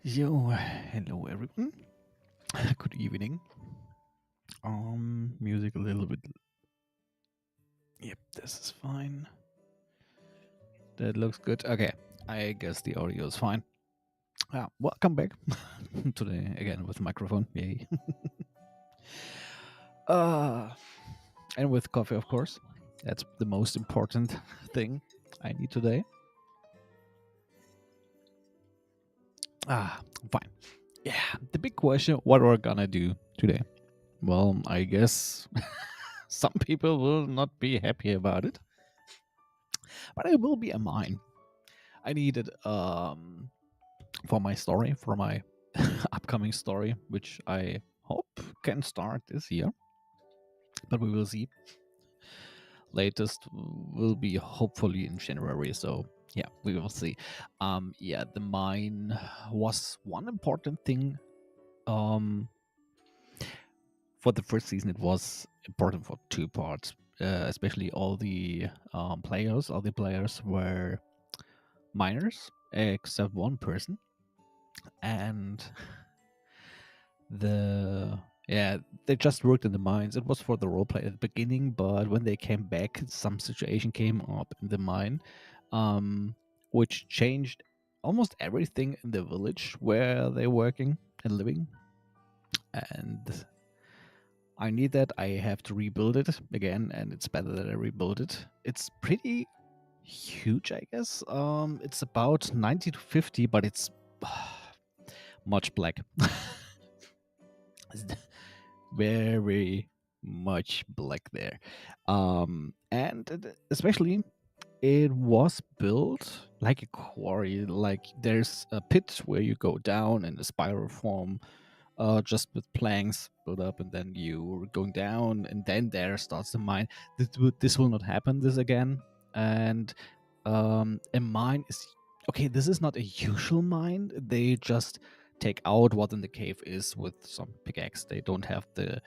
Yo, hello everyone. Good evening. Music a little bit. Yep, this is fine. That looks good. Okay, I guess the audio is fine. Welcome back today again with microphone. Yay. uh, and with coffee, of course. That's the most important thing I need today. Fine. Yeah, the big question: what we're gonna do today? Well, I guess some people will not be happy about it, but it will be a mine. I needed for my story, for my upcoming story, which I hope can start this year, but we will see. Latest will be hopefully in January, so yeah, we will see. Yeah, the mine was one important thing. For the first season, it was important for two parts, especially all the players were minors, except one person, and they just worked in the mines. It was for the roleplay at the beginning, but when they came back, some situation came up in the mine, which changed almost everything in the village where they're working and living. And I need that. I have to rebuild it again, and it's better that I rebuild it. It's pretty huge, I guess. It's about 90 to 50, but it's much black. Very much black there. Especially it was built like a quarry. Like there's a pit where you go down in a spiral form, just with planks built up, and then you're going down, and then there starts the mine. This will not happen this again. And a mine is okay. This is not a usual mine. They just take out what in the cave is with some pickaxe. They don't have the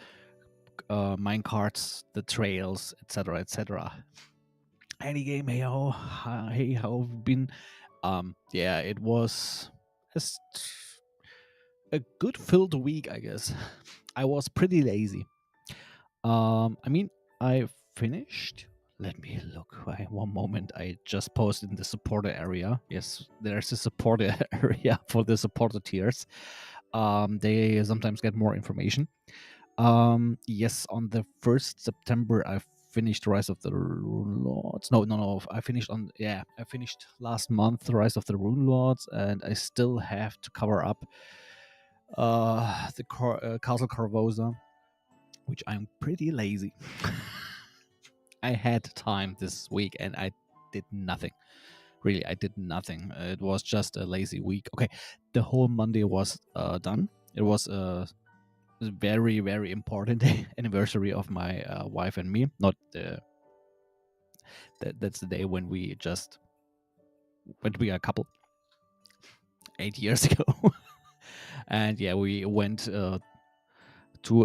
mine carts, the trails, etc., etc. Any game, hey how have you been? Yeah, it was a good filled week, I guess. I was pretty lazy. I mean, I finished. Let me look. One moment. I just posted in the supporter area. Yes, there's a supporter area for the supporter tiers. They sometimes get more information. Yes, on the 1st September, I finished Rise of the Rune Lords. No. I finished last month Rise of the Rune Lords, and I still have to cover up the Castle Corvosa, which I'm pretty lazy. I had time this week and I did nothing. Really, I did nothing. It was just a lazy week. Okay, the whole Monday was done. It was a very, very important anniversary of my wife and me. Not that's the day when we are a couple 8 years ago. And yeah, we went to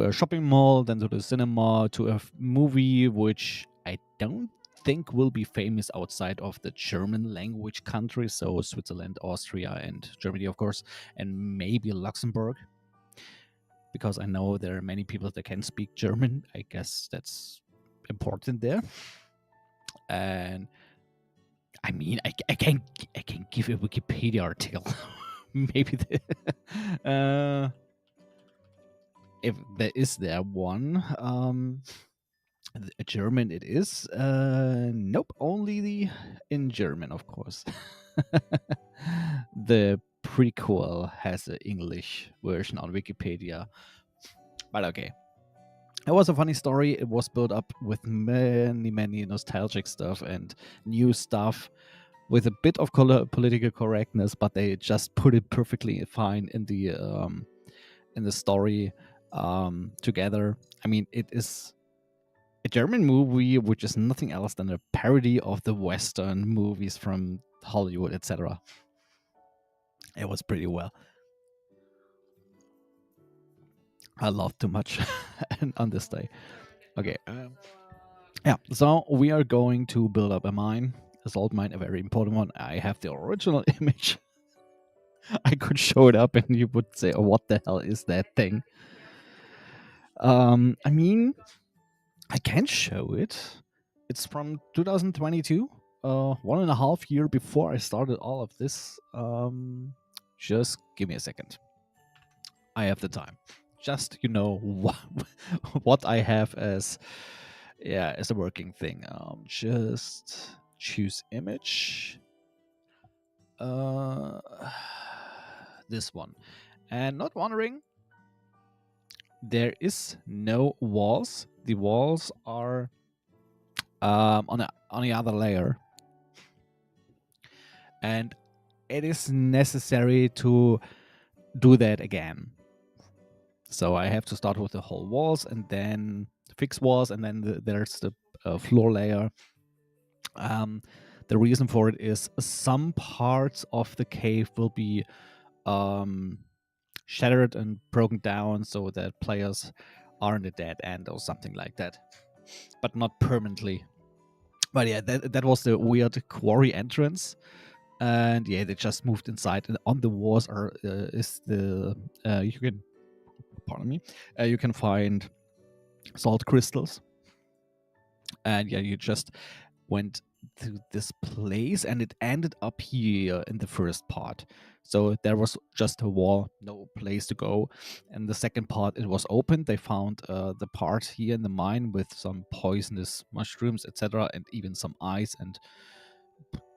a shopping mall, then to the cinema, to a movie which I don't think will be famous outside of the German language countries, so Switzerland, Austria, and Germany, of course, and maybe Luxembourg, because I know there are many people that can speak German. I guess that's important there. And I mean, I can give a Wikipedia article. Maybe if there one. German it is. Nope, only in German, of course. The prequel has an English version on Wikipedia. But okay. It was a funny story. It was built up with many, many nostalgic stuff and new stuff with a bit of political correctness, but they just put it perfectly fine in the story together. I mean, it is a German movie which is nothing else than a parody of the Western movies from Hollywood, etc. It was pretty well. I laughed too much on this day. Okay. Yeah, so we are going to build up a mine, a salt mine, a very important one. I have the original image I could show it up and you would say, "Oh, what the hell is that thing?" I mean, I can show it. It's from 2022, 1.5 year before I started all of this. Just give me a second. I have the time. Just what I have as as a working thing. Just choose image. Uh, this one, and not wondering. There is no walls. The walls are on the other layer, and it is necessary to do that again. So I have to start with the whole walls and then fix walls, and then there's the floor layer. The reason for it is some parts of the cave will be um, shattered and broken down so that players are in the dead end or something like that, but not permanently. But yeah, that was the weird quarry entrance, and yeah, they just moved inside. And on the walls are is the you can pardon me, you can find salt crystals, and yeah, you just went to this place, and it ended up here in the first part. So there was just a wall, no place to go. And the second part, it was open. They found the part here in the mine with some poisonous mushrooms, etc., and even some ice and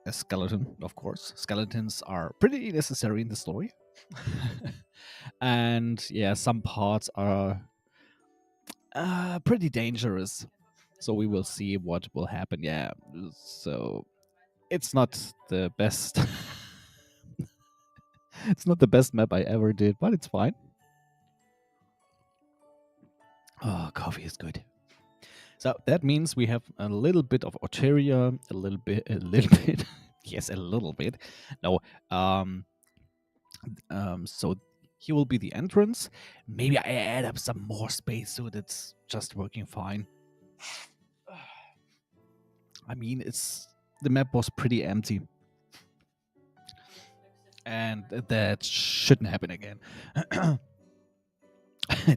a skeleton, of course. Skeletons are pretty necessary in the story. And yeah, some parts are pretty dangerous. So we will see what will happen. Yeah. So it's not the best. It's not the best map I ever did, but it's fine. Oh, coffee is good. So that means we have a little bit of Oteria, a little bit, yes, a little bit. No, so here will be the entrance. Maybe I add up some more space so that's just working fine. I mean, the map was pretty empty, and that shouldn't happen again.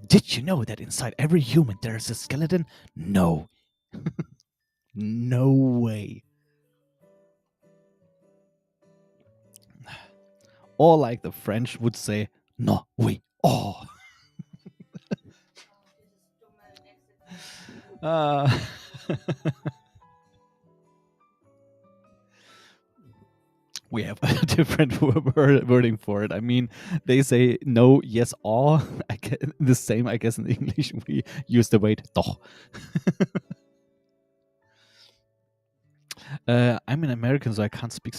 Did you know that inside every human there is a skeleton? No. No way. Or like the French would say, no, oui, oh. uh, we have a different wording for it. I mean, they say no, yes, or. The same, I guess, in English. We use the word doch. I'm an American, so I can't speak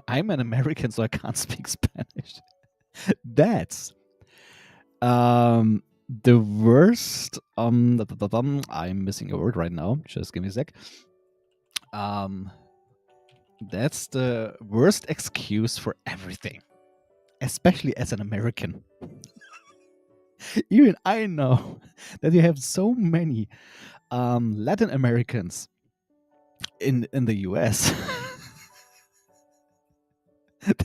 I'm an American, so I can't speak Spanish. That's the worst. I'm missing a word right now. Just give me a sec. That's the worst excuse for everything, especially as an American. Even I know that you have so many Latin Americans in the US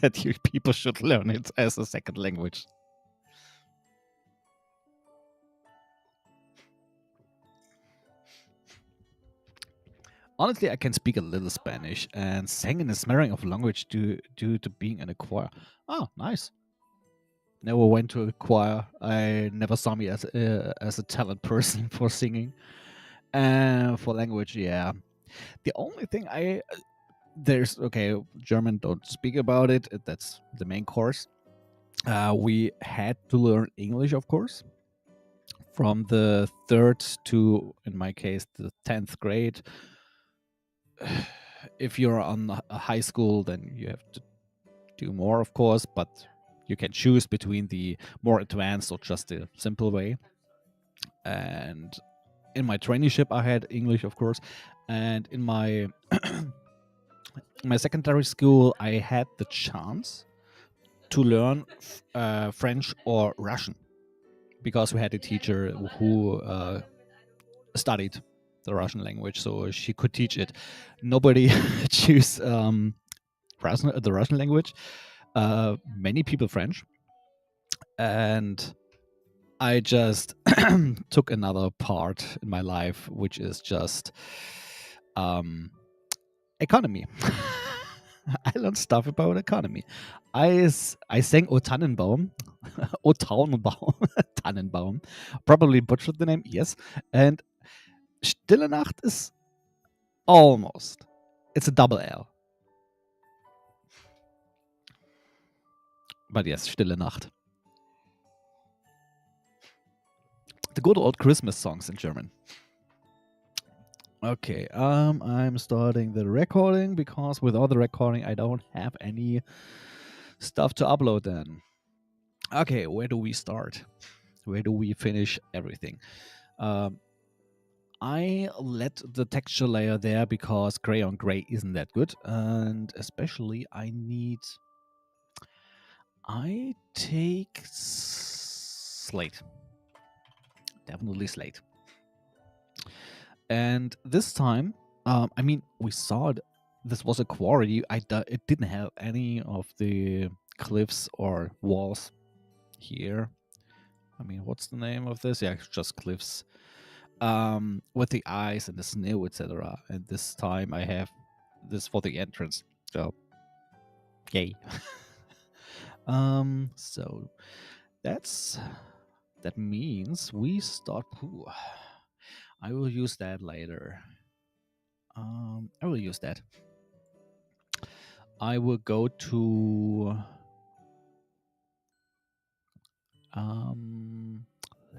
that you people should learn it as a second language. Honestly, I can speak a little Spanish and sang in a smattering of language due to being in a choir. Oh, nice. Never went to a choir. I never saw me as a talent person for singing and for language. Yeah, the only thing there's okay, German, don't speak about it. That's the main course. We had to learn English, of course, from the third to, in my case, the 10th grade. If you're on a high school, then you have to do more, of course, but you can choose between the more advanced or just the simple way. And in my traineeship, I had English, of course, and in my my secondary school, I had the chance to learn French or Russian because we had a teacher who studied the Russian language, so she could teach it. Nobody choose the Russian language. many people French, and I just took another part in my life, which is just economy. I learned stuff about economy. I sang O Tannenbaum, O Tannenbaum, Tannenbaum. Probably butchered the name, yes. And Stille Nacht is almost. It's a double L. But yes, Stille Nacht. The good old Christmas songs in German. Okay, I'm starting the recording because without the recording, I don't have any stuff to upload then. Okay, where do we start? Where do we finish everything? I let the texture layer there because gray on gray isn't that good, and especially I take slate, definitely slate. And this time, I mean, we saw it. This was a quarry. It didn't have any of the cliffs or walls here. I mean, what's the name of this? Yeah, it's just cliffs. With the ice and the snow, etc. And this time I have this for the entrance. So, yay. So that means we start. Ooh, I will use that later. I will use that. I will go to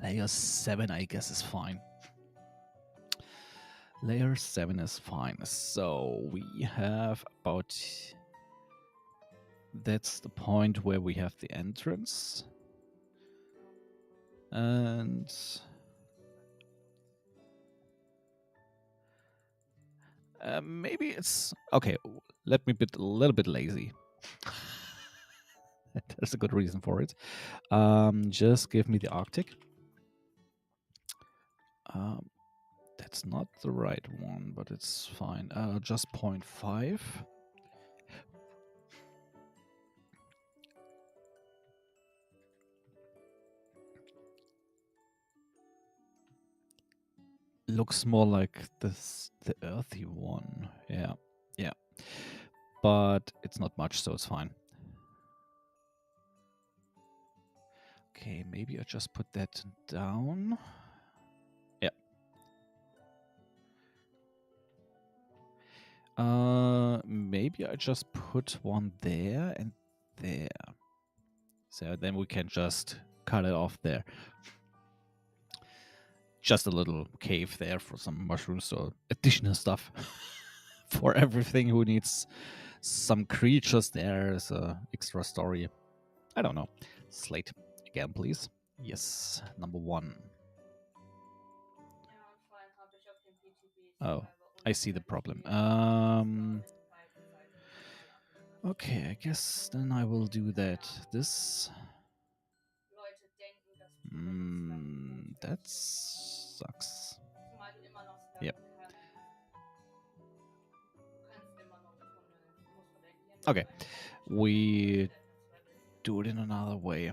layer 7, I guess is fine. Layer 7 is fine. So we have about, that's the point where we have the entrance. And maybe it's okay. Let me be a little bit lazy. There's a good reason for it. Just give me the Arctic. That's not the right one, but it's fine. Just 0.5. Looks more like this, the earthy one. Yeah, yeah. But it's not much, so it's fine. Okay, maybe I just put that down. Yeah. Maybe I just put one there and there. So then we can just cut it off there. Just a little cave there for some mushrooms or additional stuff for everything who needs some creatures. There's a extra story. I don't know. Slate again, please. Yes, number 1. Oh, I see the problem. Okay, I guess then I will do that. This. That sucks. Yep. Okay, we do it in another way.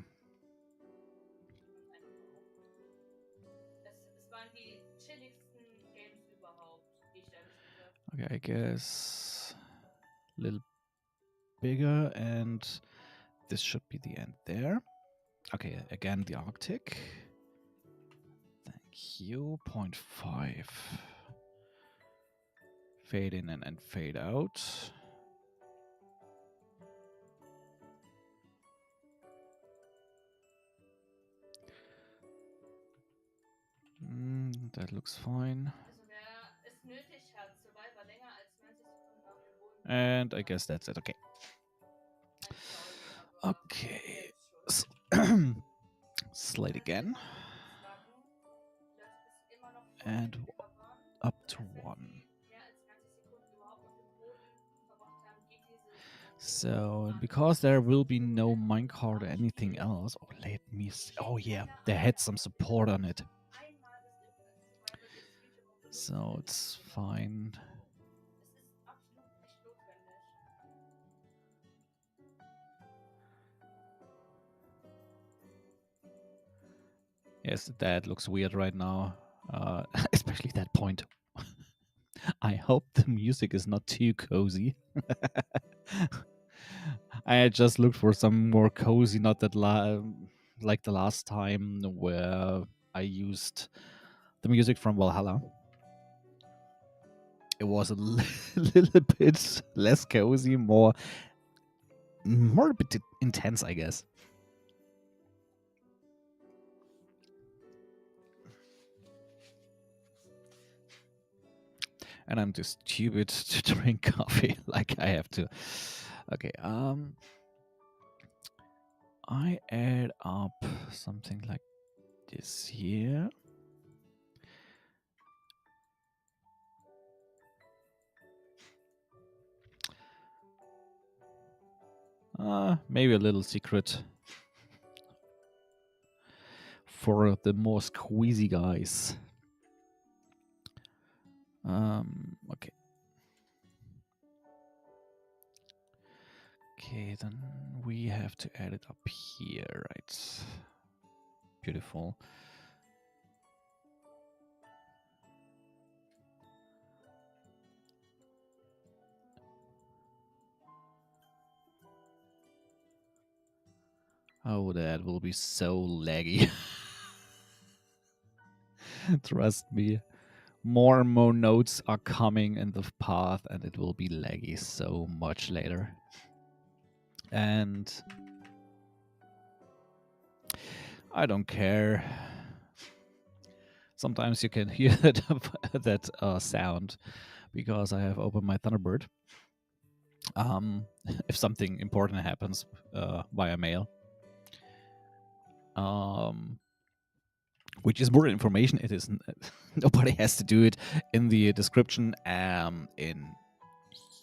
Okay, I guess a little bigger, and this should be the end there. Okay, again, the Arctic. Thank you. 0.5. Fade in and fade out. That looks fine. And I guess that's it. Okay. Okay. Slide again. And up to 1. So, because there will be no minecart or anything else. Oh, let me see. Oh, yeah. They had some support on it. So, it's fine. Yes, that looks weird right now. Especially that point. I hope the music is not too cozy. I had just looked for some more cozy, not that like the last time where I used the music from Valhalla. It was a little bit less cozy, more a bit intense, I guess. And I'm too stupid to drink coffee like I have to. Okay, I add up something like this here. Maybe a little secret for the more squeezy guys. Okay. Okay, then we have to add it up here, right? Beautiful. Oh, that will be so laggy. Trust me. More and more nodes are coming in the path, and it will be laggy so much later. And I don't care. Sometimes you can hear that sound because I have opened my Thunderbird. If something important happens via mail, which is more information. It is nobody has to do it in the description. In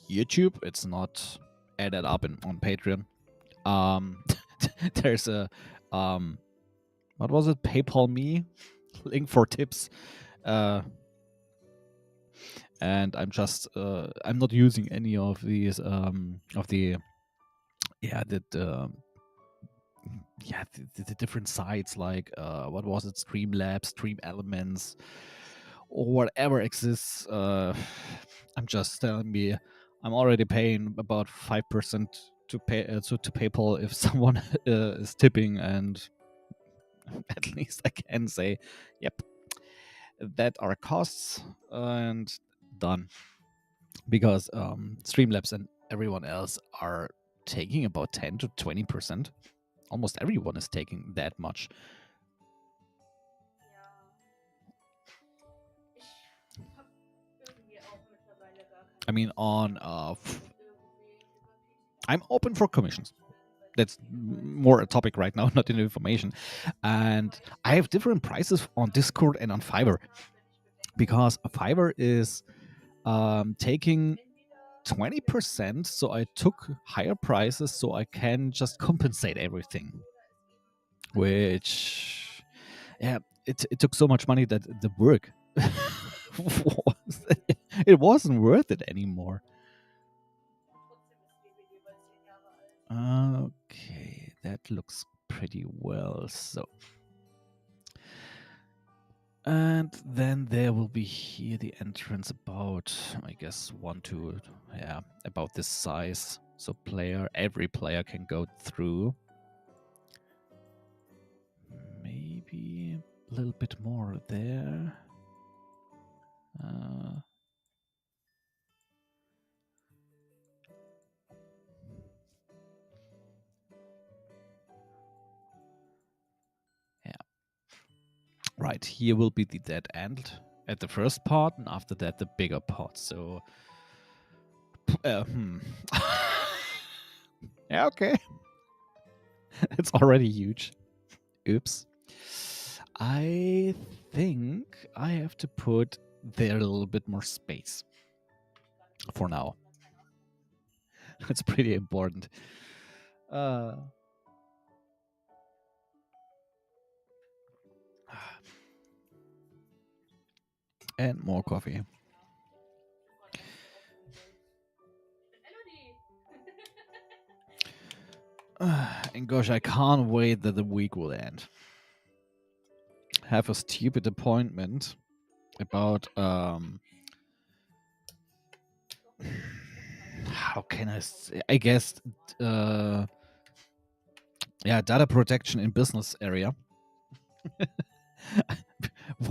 YouTube, it's not added up on Patreon. There's a what was it? PayPal me link for tips. And I'm just I'm not using any of these of the the different sites like what was it, Streamlabs, Stream Elements, or whatever exists. I'm just telling me I'm already paying about 5% to pay to PayPal if someone is tipping, and at least I can say, yep, that are costs, and done. Because Streamlabs and everyone else are taking about 10 to 20%. Almost everyone is taking that much. I mean, on I'm open for commissions. That's more a topic right now, not in information. And I have different prices on Discord and on Fiverr, because Fiverr is taking 20%. So I took higher prices so I can just compensate everything. Which, yeah, it took so much money that the work it wasn't worth it anymore. Okay, that looks pretty well. So, and then there will be here the entrance about, I guess, about this size. So every player can go through. Maybe a little bit more there. Yeah. Right, here will be the dead end at the first part, and after that the bigger part. So, yeah, okay. It's already huge. Oops. I think I have to put there a little bit more space for now. It's pretty important. And more coffee. And gosh, I can't wait that the week will end. have a stupid appointment about how can I say, I guess yeah, data protection in business area.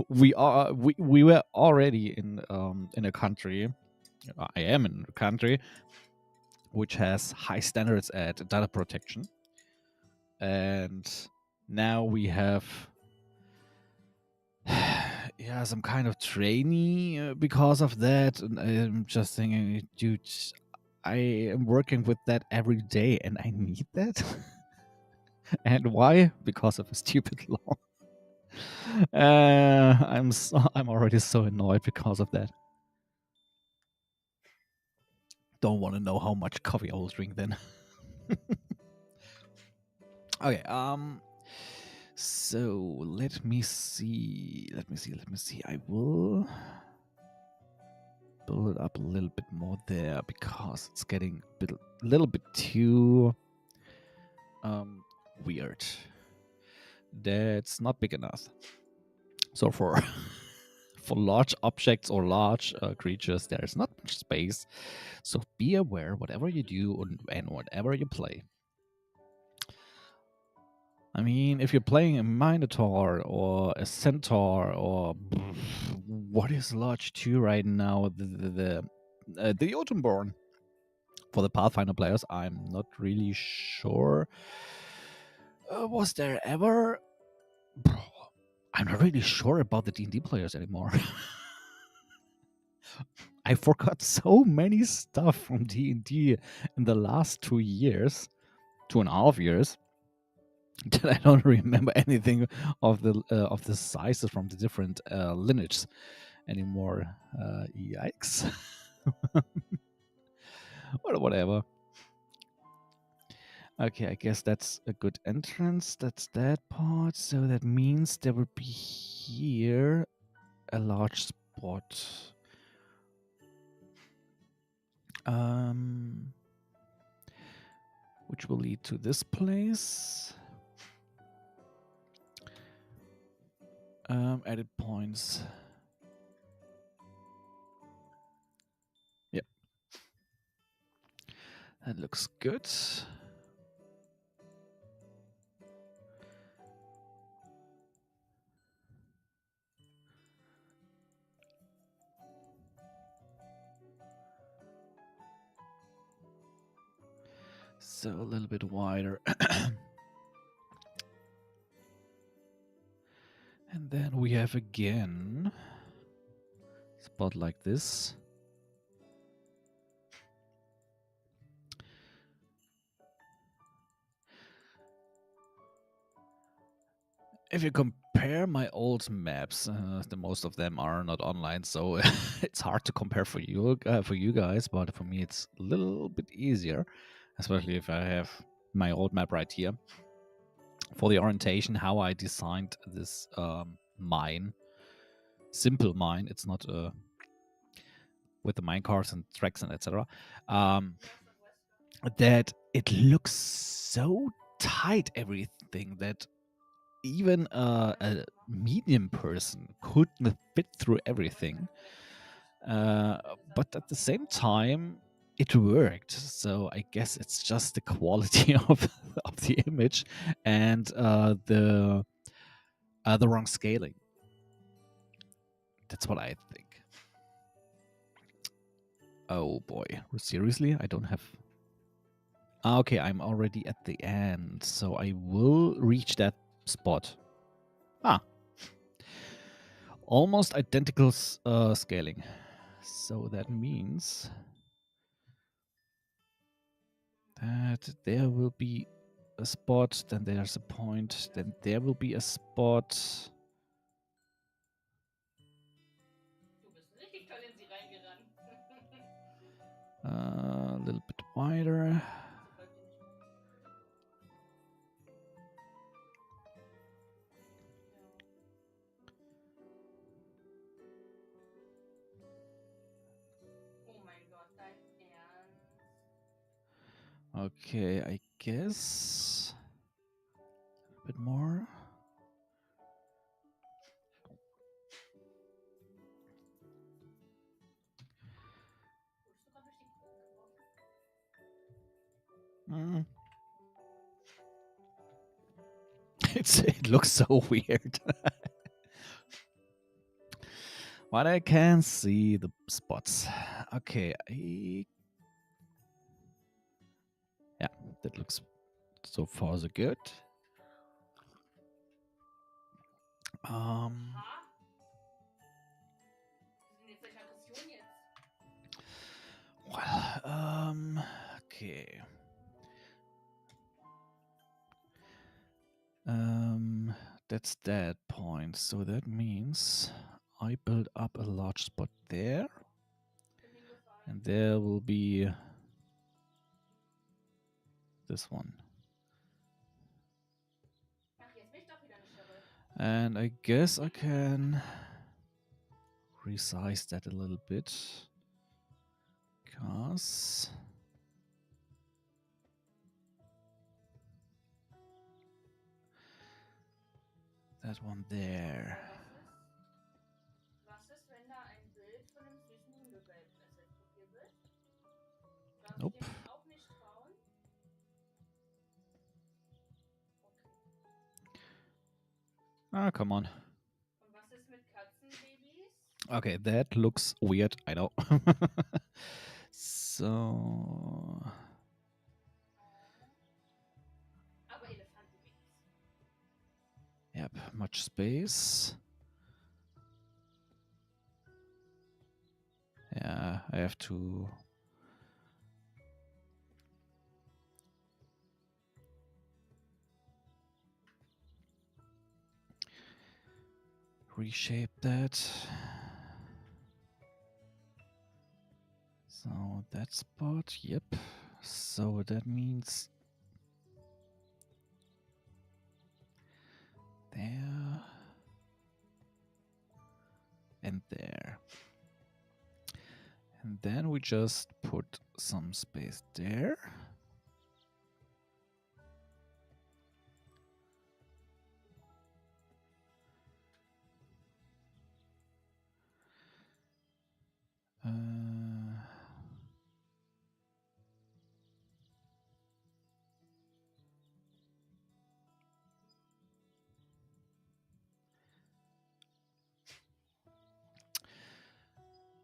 We were already in a country. I am in a country which has high standards at data protection, and now we have yeah, some kind of trainee because of that. And I'm just thinking, dude, I am working with that every day, and I need that. And why? Because of a stupid law. I'm already so annoyed because of that. Don't want to know how much coffee I will drink then. Okay. So let me see. I will build it up a little bit more there because it's getting a little bit too weird. That's not big enough. So for for large objects or large creatures, there is not much space. So be aware, whatever you do and whatever you play. I mean, if you're playing a Minotaur or a Centaur or what is large 2 right now, the Jotunborn for the Pathfinder players, I'm not really sure. Was there ever? I'm not really sure about the D&D players anymore. I forgot so many stuff from D&D in the last 2 years, 2.5 years, that I don't remember anything of the sizes from the different lineages anymore. Yikes! Whatever. Okay, I guess that's a good entrance. That's that part. So that means there will be here a large spot. Which will lead to this place. Edit points. Yep. That looks good. So a little bit wider. And then we have again a spot like this. If you compare my old maps, the most of them are not online, so it's hard to compare for you guys. But for me, it's a little bit easier, especially if I have my old map right here for the orientation. How I designed this mine, simple mine. It's not with the mine cars and tracks and etc. That it looks so tight, everything, that even a medium person couldn't fit through everything. But at the same time, it worked. So I guess it's just the quality of the image and the wrong scaling. That's what I think. Oh boy, seriously? I don't have... Okay, I'm already at the end, so I will reach that spot. Almost identical scaling. So that means that there will be a spot, then there's a point, then there will be a spot. A little bit wider. Okay, I guess a bit more. Mm. It looks so weird. But I can see the spots. Okay. Yeah, that looks so far so good. Um, well, okay. That's that point. So that means I build up a large spot there. And there will be this one. And I guess I can resize that a little bit. Because that one there. Nope. Ah, come on. Okay, that looks weird. I know. So. Yep, much space. Yeah, I have to. Reshape that. So that spot, yep. So that means there and there. And then we just put some space there.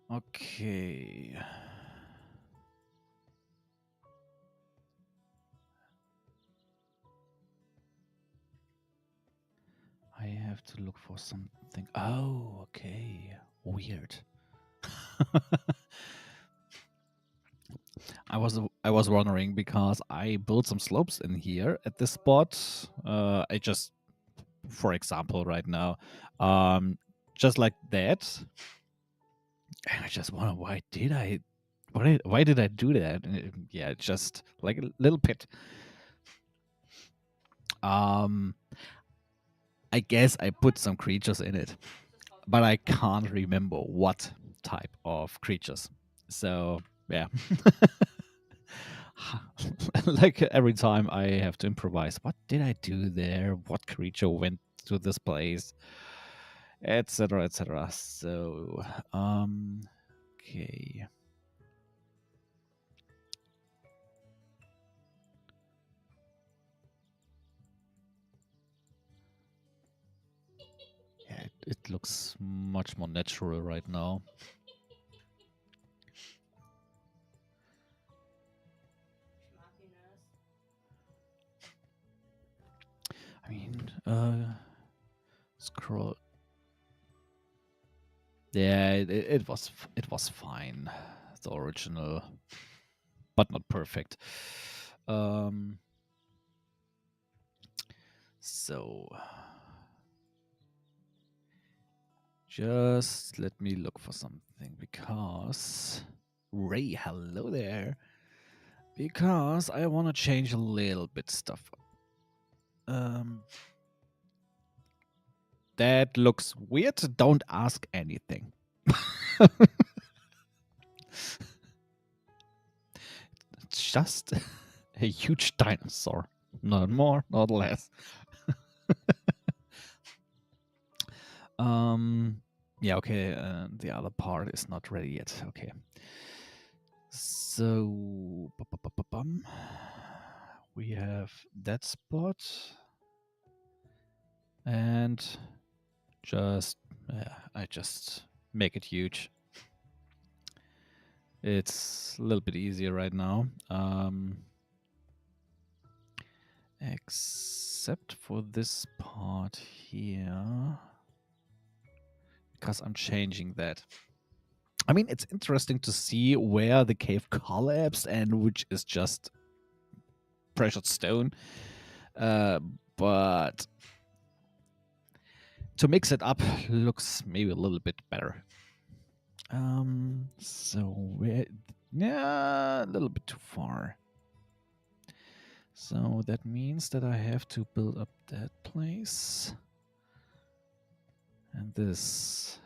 Okay. I have to look for something. Oh, okay. Weird. I was wondering because I built some slopes in here at this spot. I just, for example, right now, just like that. And I just wonder why did I do that? Yeah, just like a little pit. I guess I put some creatures in it, but I can't remember what type of creatures. So yeah. Like every time I have to improvise. What did I do there? What creature went to this place? Etc. Etc. So okay. Yeah, it looks much more natural right now. I mean, scroll. Yeah, it was fine. The original, but not perfect. So just let me look for something because Ray, hello there. Because I want to change a little bit stuff. That looks weird. Don't ask anything. It's just a huge dinosaur. Not more, not less. Yeah, okay. The other part is not ready yet. Okay. So, we have that spot. And I just make it huge. It's a little bit easier right now. Except for this part here. Because I'm changing that. I mean, it's interesting to see where the cave collapsed and which is just precious stone. But to mix it up looks maybe a little bit better. So yeah, a little bit too far. So that means that I have to build up that place. And this.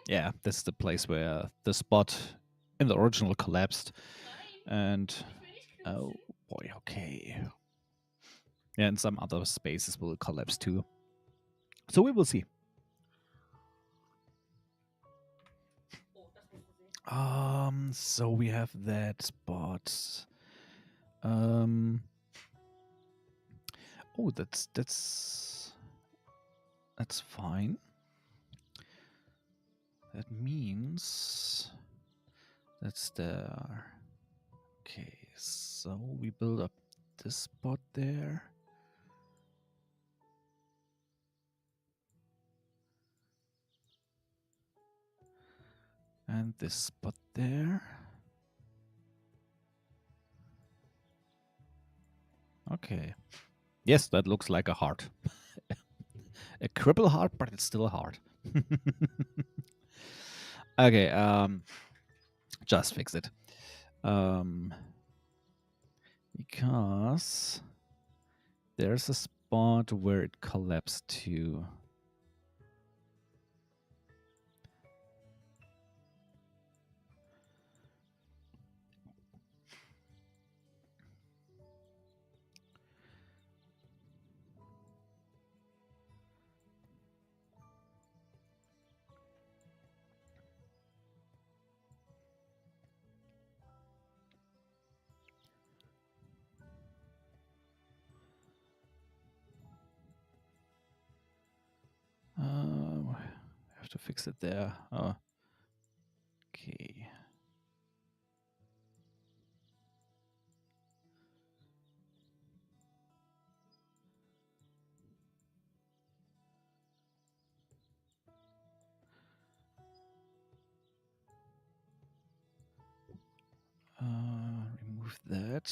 Yeah, this is the place where the spot in the original collapsed. And oh boy, okay. Yeah, and some other spaces will collapse too. So we will see. So we have that spot. Oh, that's fine. That means that's there. Okay, so we build up this spot there. And this spot there. Okay. Yes, that looks like a heart. A cripple heart, but it's still a heart. Okay, just fix it. Because there's a spot where it collapsed to. I have to fix it there. Oh. Okay. Remove that.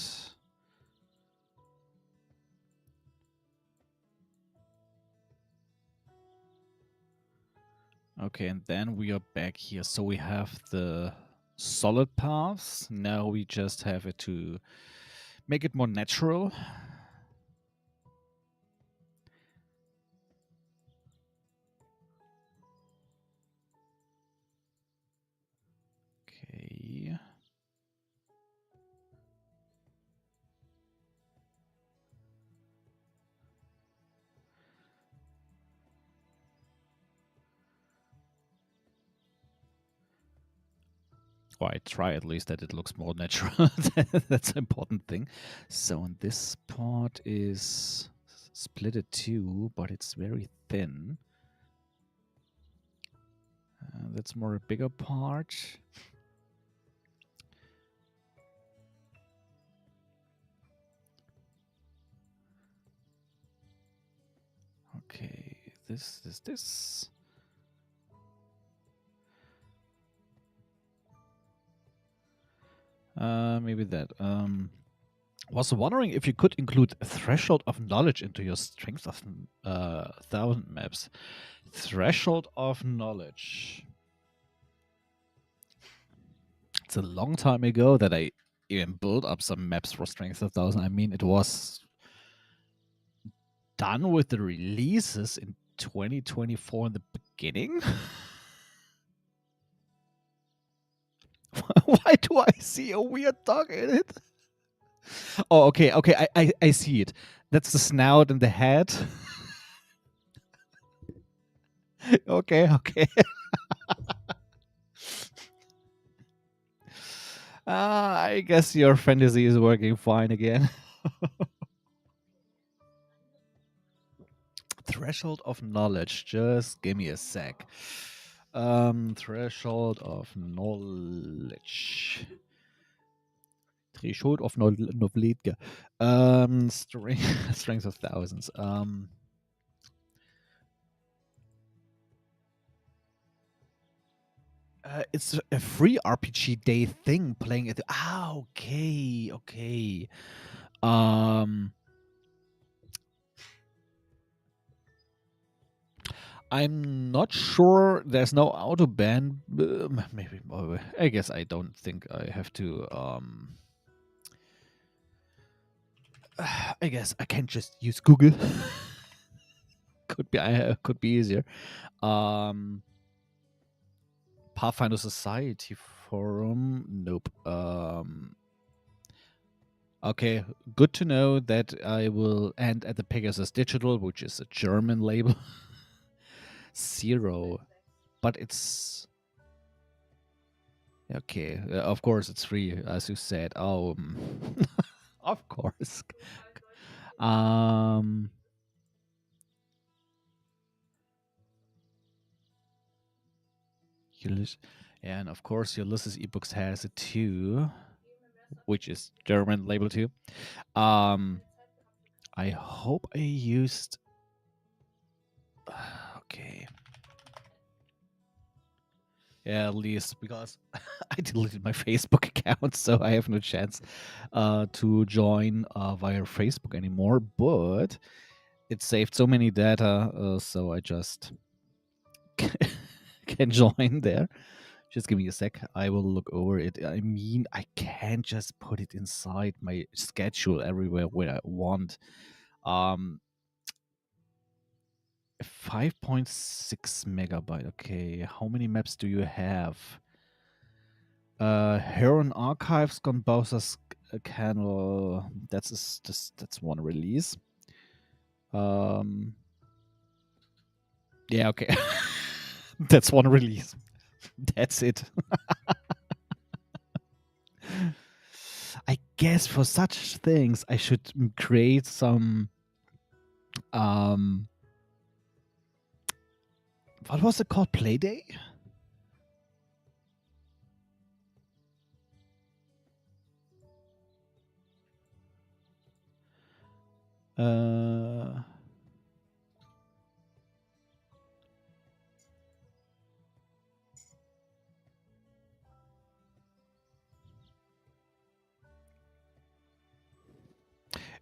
Okay, and then we are back here. So we have the solid paths. Now we just have it to make it more natural. Okay. Or I try at least that it looks more natural. That's an important thing. So and this part is split it too, but it's very thin. That's more a bigger part. Okay, this. Maybe that. Was wondering if you could include a threshold of knowledge into your strength of 1,000 maps. Threshold of knowledge. It's a long time ago that I even built up some maps for strength of 1,000. I mean, it was done with the releases in 2024 in the beginning. Why do I see a weird dog in it? Oh, okay. I see it. That's the snout and the head. Okay, okay. I guess your fantasy is working fine again. Threshold of knowledge. Just give me a sec. Threshold of knowledge. Threshold of knowledge. Strength of thousands. It's a free RPG day thing playing it. Ah, okay, okay. Um, I'm not sure. There's no auto ban. Maybe. I guess I don't think I have to. I guess I can just use Google. Could be easier. Um, Pathfinder Society forum. Nope. Okay, good to know that I will end at the Pegasus Digital, which is a German label. 0, but it's okay. Of course, it's free, as you said. Oh, of course. Um, Ulysses, and of course, Ulysses ebooks has it too, which is German label too. I hope I used. Okay. Yeah, at least because I deleted my Facebook account, so I have no chance to join via Facebook anymore. But it saved so many data, so I just can join there. Just give me a sec. I will look over it. I mean, I can't just put it inside my schedule everywhere where I want. 5.6 megabyte. Okay, how many maps do you have? Heron Archives, Gunbowser's Canal. That's one release. Yeah, okay. That's one release. That's it. I guess for such things, I should create some. What was it called? Playday?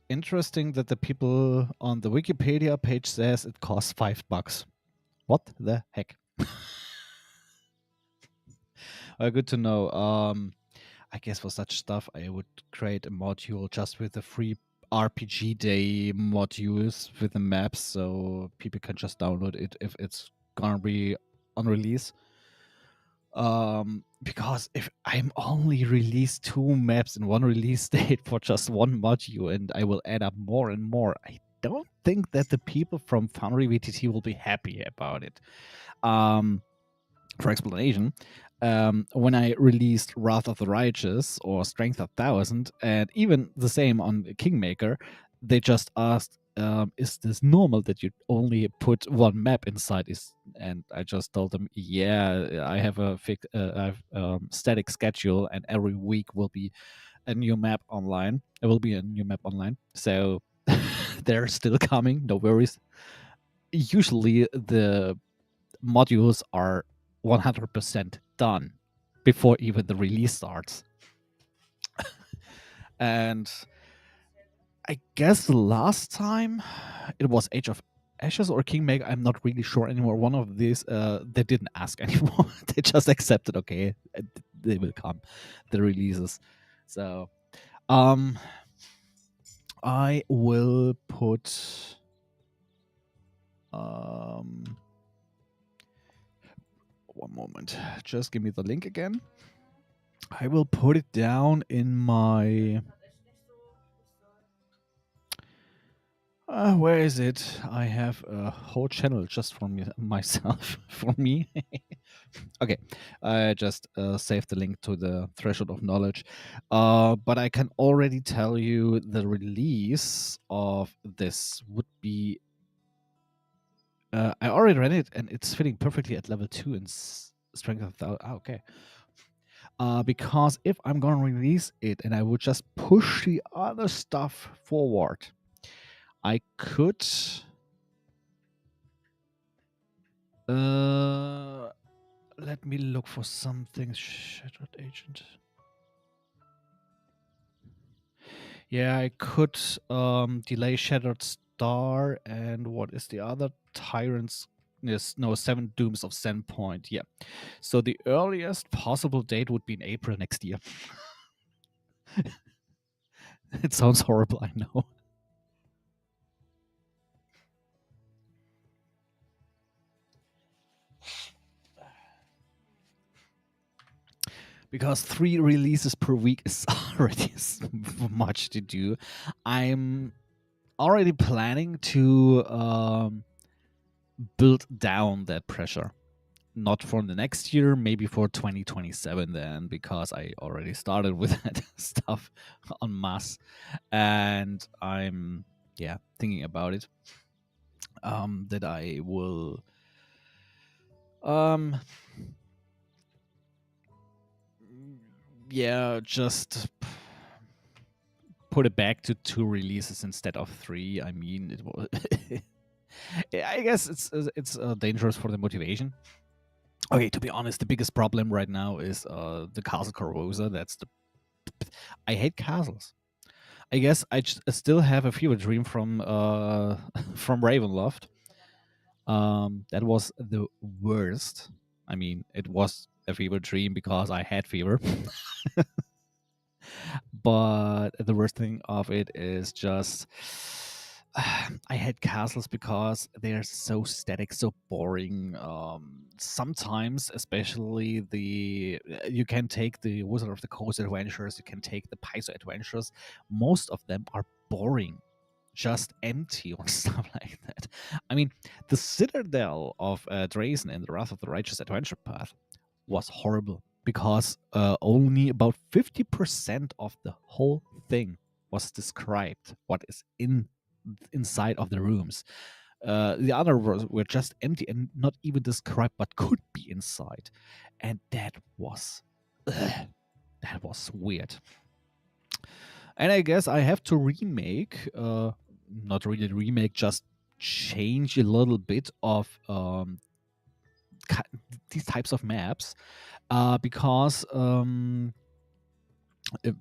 Interesting that the people on the Wikipedia page says it costs $5. What the heck? Good to know. I guess for such stuff, I would create a module just with the free RPG Day modules with the maps, so people can just download it if it's gonna be on release. Because if I'm only release 2 maps in one release date for just one module, and I will add up more and more, I don't think that the people from Foundry VTT will be happy about it. For explanation, when I released Wrath of the Righteous or Strength of Thousand, and even the same on Kingmaker, they just asked, "Is this normal that you only put one map inside?" And I just told them, "Yeah, I have a static schedule, and every week will be a new map online. There will be a new map online, so they're still coming. No worries. Usually, the modules are 100% done before even the release starts. And I guess the last time it was Age of Ashes or Kingmaker, I'm not really sure anymore. One of these, they didn't ask anymore. They just accepted, okay, they will come, the releases. So, I will put, one moment, just give me the link again. I will put it down in my Where is it? I have a whole channel just for me, myself, for me. Okay, I just saved the link to the Threshold of Knowledge. But I can already tell you the release of this would be. I already read it, and it's fitting perfectly at level 2 in Strength of Thou. Okay. Because if I'm gonna release it and I would just push the other stuff forward, I could. Let me look for something. Shattered Agent. Yeah, I could delay Shattered Star and what is the other? Tyrants. Yes, no, 7 Dooms of Sandpoint. Yeah. So the earliest possible date would be in April next year. It sounds horrible, I know. Because 3 releases per week is already much to do. I'm already planning to build down that pressure. Not for the next year, maybe for 2027 then, because I already started with that stuff en masse. And I'm, thinking about it. That I will just put it back to 2 releases instead of 3. I mean, it was. I guess it's dangerous for the motivation. Okay, to be honest, the biggest problem right now is the Castle Corvosa. I hate castles. I guess I still have a fever dream from from Ravenloft. That was the worst. I mean, it was a fever dream because I had fever. But the worst thing of it is just I hate castles because they're so static, so boring. Sometimes, especially you can take the Wizard of the Coast adventures, you can take the Paizo adventures. Most of them are boring, just empty or stuff like that. I mean, the Citadel of Drazen in the Wrath of the Righteous adventure path was horrible because only about 50% of the whole thing was described, what is inside of the rooms. The other were just empty and not even described, but could be inside, and that was weird. And I guess I have to remake, not really remake, just change a little bit of these types of maps, because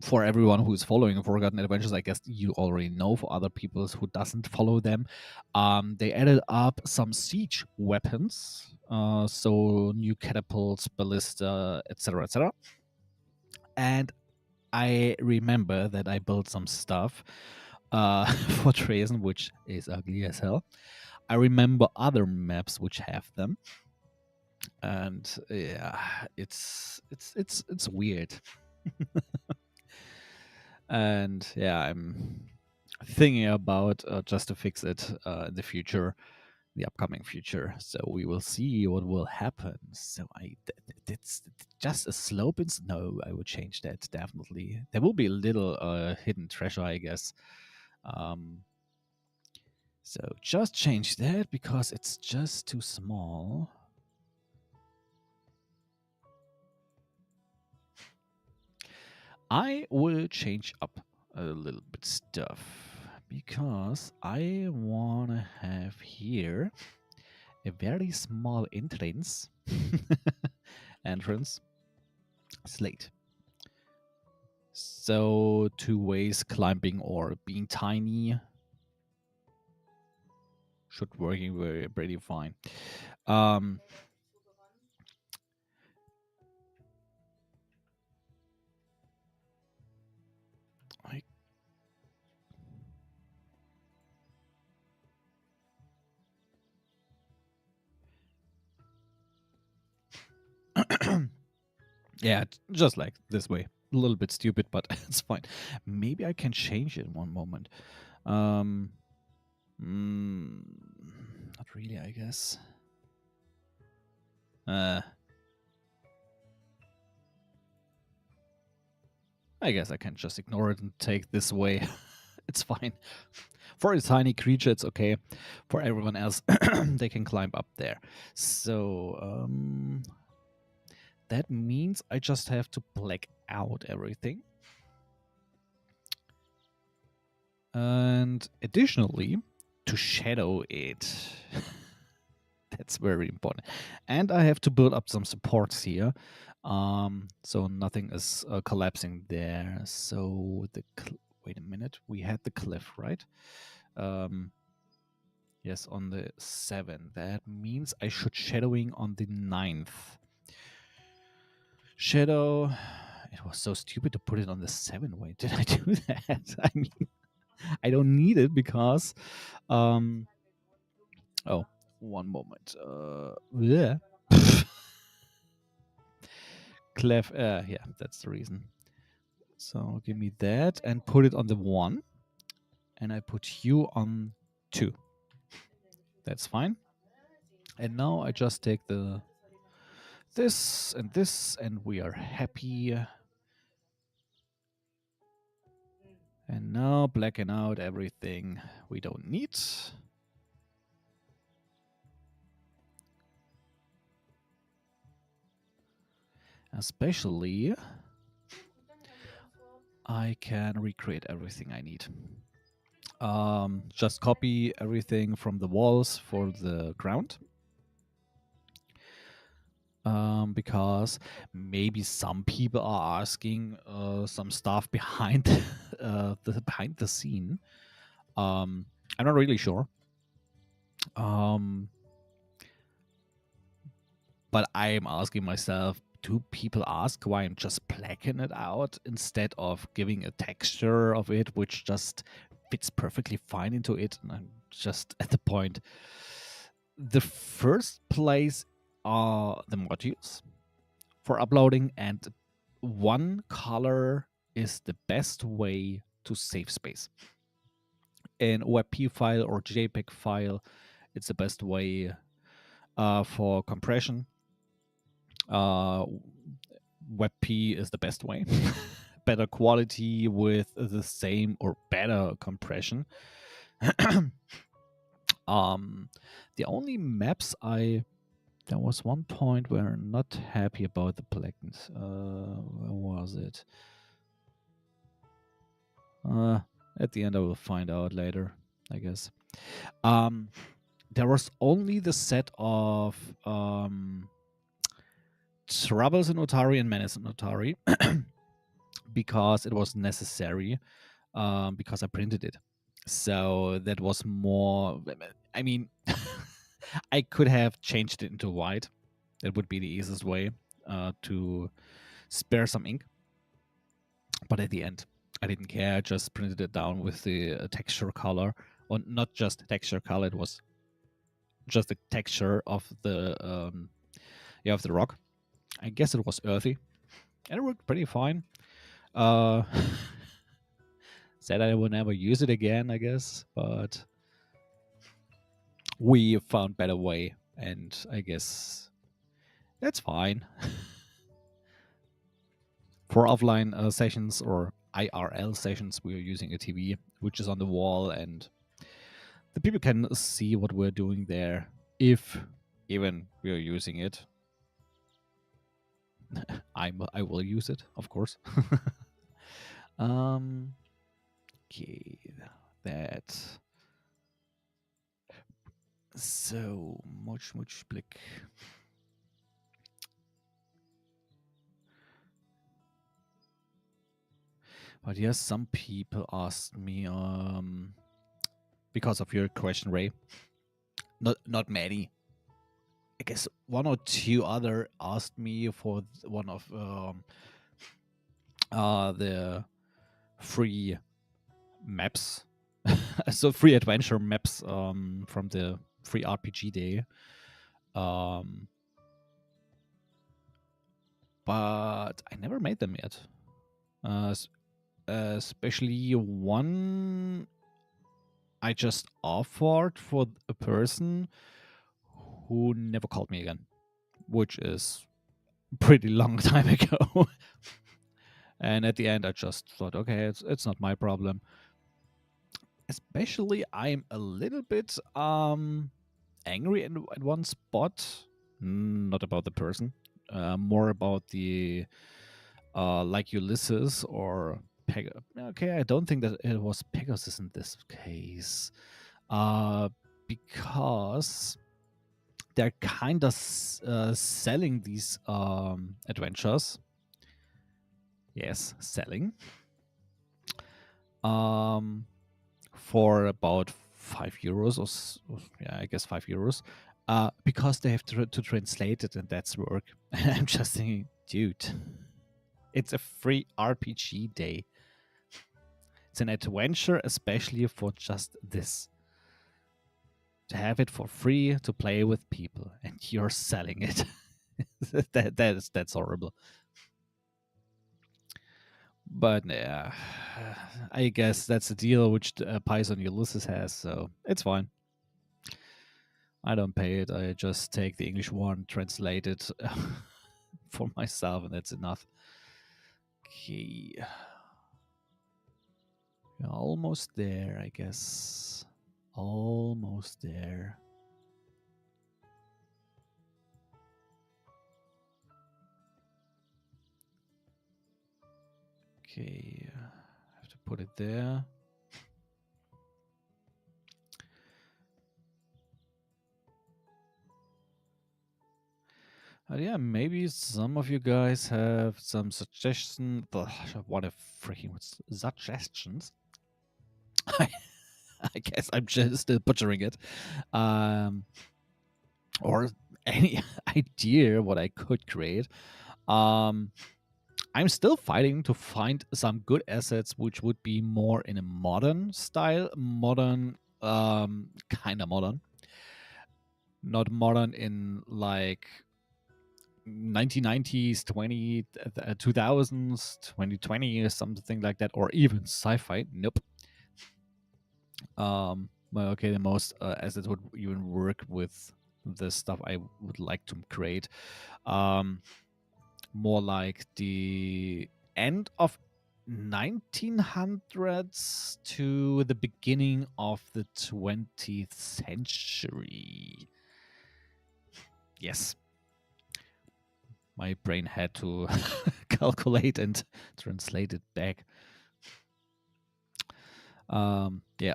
for everyone who's following Forgotten Adventures, I guess you already know. For other people who doesn't follow them, they added up some siege weapons, so new catapults, ballista, etc., etc. And I remember that I built some stuff for Drazen, which is ugly as hell. I remember other maps which have them, and yeah, it's weird. And yeah, I'm thinking about just to fix it in the future, the upcoming future. So we will see what will happen. So it's just a slope in snow. I would change that definitely. There will be a little hidden treasure, I guess. So just change that because it's just too small. I will change up a little bit stuff because I want to have here a very small entrance slate. So 2 ways, climbing or being tiny, should working very pretty fine. Yeah, just like this way. A little bit stupid, but it's fine. Maybe I can change it one moment. Not really, I guess. I guess I can just ignore it and take this way. It's fine. For a tiny creature, it's okay. For everyone else, they can climb up there. So, that means I just have to black out everything. And additionally, to shadow it. That's very important. And I have to build up some supports here. So nothing is collapsing there. So wait a minute. We had the cliff, right? Yes, on the 7th. That means I should shadowing on the 9th. Shadow. It was so stupid to put it on the 7th. Wait, did I do that? I mean, I don't need it because oh, one moment. Yeah. Clef, yeah, that's the reason. So give me that and put it on the 1. And I put you on 2. That's fine. And now I just take this, and we are happy. And now blacken out everything we don't need. Especially, I can recreate everything I need. Just copy everything from the walls for the ground. Because maybe some people are asking some stuff behind behind the scene. I'm not really sure. But I am asking myself, do people ask why I'm just blacking it out instead of giving a texture of it, which just fits perfectly fine into it? And I'm just at the point. The first place are the modules for uploading, and one color is the best way to save space. An OIP file or JPEG file, it's the best way for compression. WebP is the best way. Better quality with the same or better compression. The only maps there was one point where I'm not happy about the blackness. Where was it? At the end I will find out later, I guess. There was only the set of Troubles in Otari and Menace in Otari because it was necessary, because I printed it. So that was more. I mean, I could have changed it into white. That would be the easiest way to spare some ink. But at the end, I didn't care. I just printed it down with the texture color, or not just texture color. It was just the texture of the of the rock. I guess it was earthy, and it worked pretty fine. Said I will never use it again, I guess, but we found better way, and I guess that's fine. For offline sessions or IRL sessions, we are using a TV, which is on the wall, and the people can see what we're doing there, if even we are using it. I will use it, of course. Okay, that. So much blick. But yes, some people asked me, because of your question, Ray. Not many. I guess one or two other asked me for one of the free maps, so free adventure maps from the free RPG day. But I never made them yet. Especially one I just offered for a person who never called me again, which is pretty long time ago. And at the end, I just thought, okay, it's not my problem. Especially, I'm a little bit angry at one spot. Not about the person, more about the like Ulysses or okay, I don't think that it was Pegasus in this case, because they're kind of selling these adventures. Yes, selling. Um, for about €5 yeah, I guess €5. Because they have to translate it, and that's work. I'm just thinking, dude, it's a free RPG day. It's an adventure, especially for just this. To have it for free to play with people, and you're selling it. That's horrible. But yeah, I guess that's a deal which Python Ulysses has, so it's fine. I don't pay it. I just take the English one, translate it for myself, and that's enough. Okay. We're almost there, I guess. Almost there. Okay. I have to put it there. Yeah, maybe some of you guys have some suggestions. What a freaking suggestions. I guess I'm just still butchering it. Or any idea what I could create. I'm still fighting to find some good assets which would be more in a modern style, modern, kind of modern, not modern in like 1990s, 2000s, 2020 or something like that, or even sci-fi. Nope. Well, okay, the most assets would even work with the stuff I would like to create. More like the end of 1900s to the beginning of the 20th century. Yes. My brain had to calculate and translate it back. Yeah.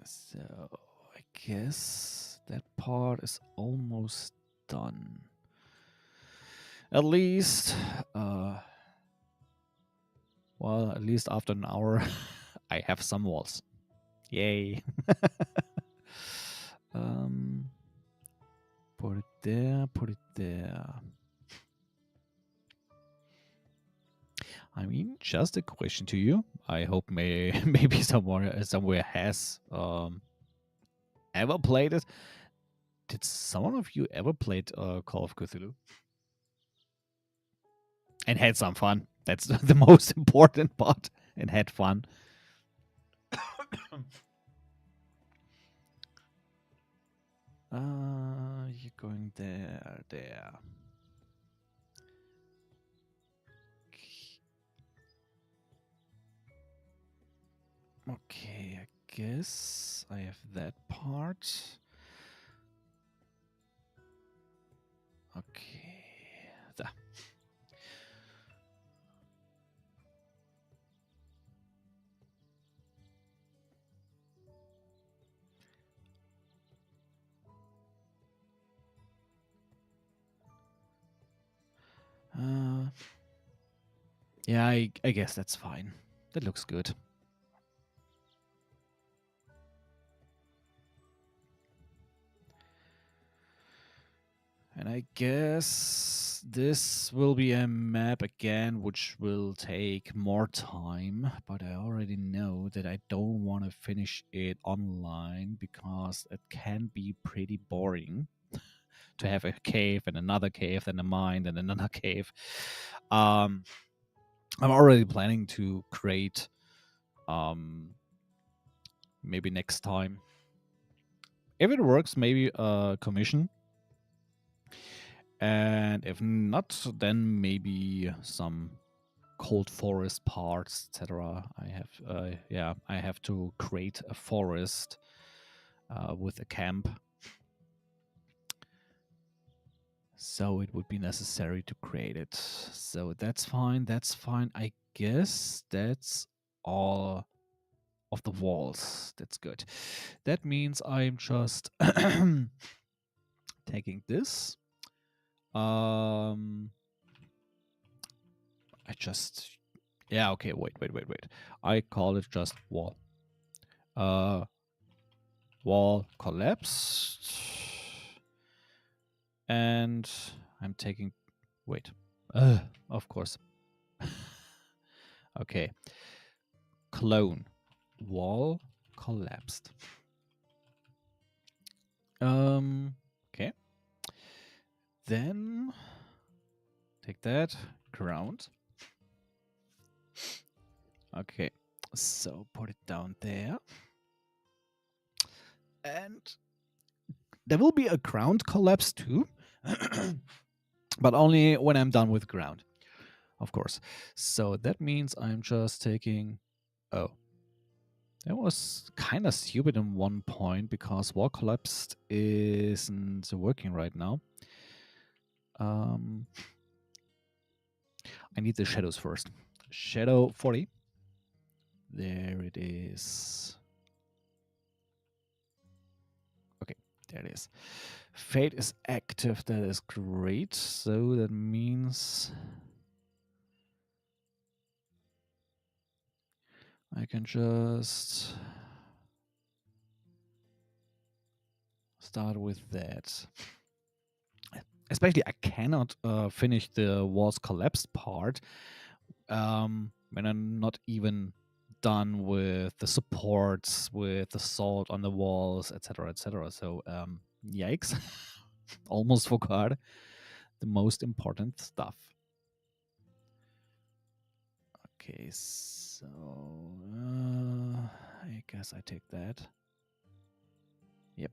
So I guess that part is almost done. At least, well, at least after an hour, I have some walls. Yay. Put it there, put it there. I mean, just a question to you. I hope maybe somewhere has ever played it. Did someone of you ever played Call of Cthulhu? And had some fun. That's the most important part. And had fun. You're going there. Okay, I guess I have that part. Okay. There. Yeah, I guess that's fine. That looks good. And I guess this will be a map again, which will take more time. But I already know that I don't want to finish it online because it can be pretty boring to have a cave and another cave and a mine and another cave. I'm already planning to create maybe next time. If it works, maybe a commission. And if not, then maybe some cold forest parts, etc. I have to create a forest with a camp. So it would be necessary to create it. So that's fine. That's fine. I guess that's all of the walls. That's good. That means I'm just taking this. I just yeah, okay, wait. I call it just wall. Wall collapsed. And I'm taking wait. Of course. Okay. Clone. Wall collapsed. Okay. Then take that. Ground. Okay. So put it down there. And there will be a ground collapse too. But only when I'm done with ground. Of course. So that means I'm just taking oh. That was kind of stupid in one point because wall collapsed isn't working right now. I need the shadows first. Shadow 40. There it is. Okay, there it is. Fate is active. That is great. So that means I can just start with that. Especially, I cannot finish the walls collapsed part when I'm not even done with the supports, with the salt on the walls, etc., etc. So, yikes! Almost forgot the most important stuff. Okay, so I guess I take that. Yep.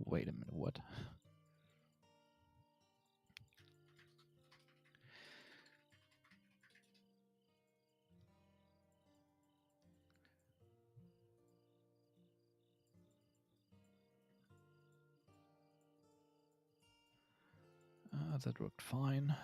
Wait a minute, what? That worked fine.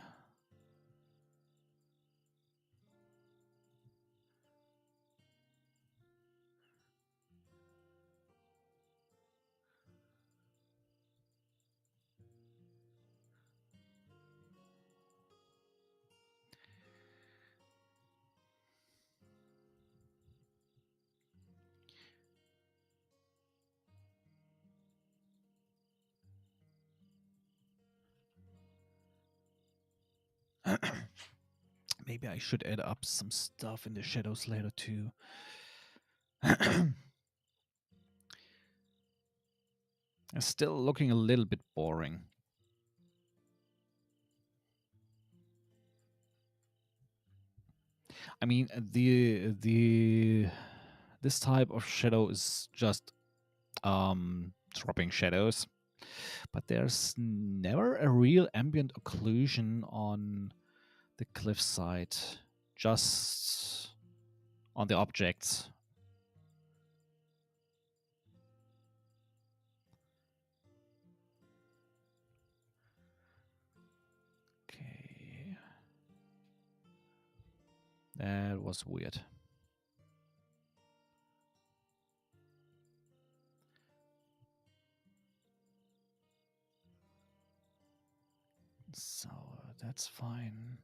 Maybe I should add up some stuff in the shadows later too. It's still looking a little bit boring. I mean, this type of shadow is just dropping shadows, but there's never a real ambient occlusion on the cliffside, just on the objects. Okay, that was weird. So that's fine.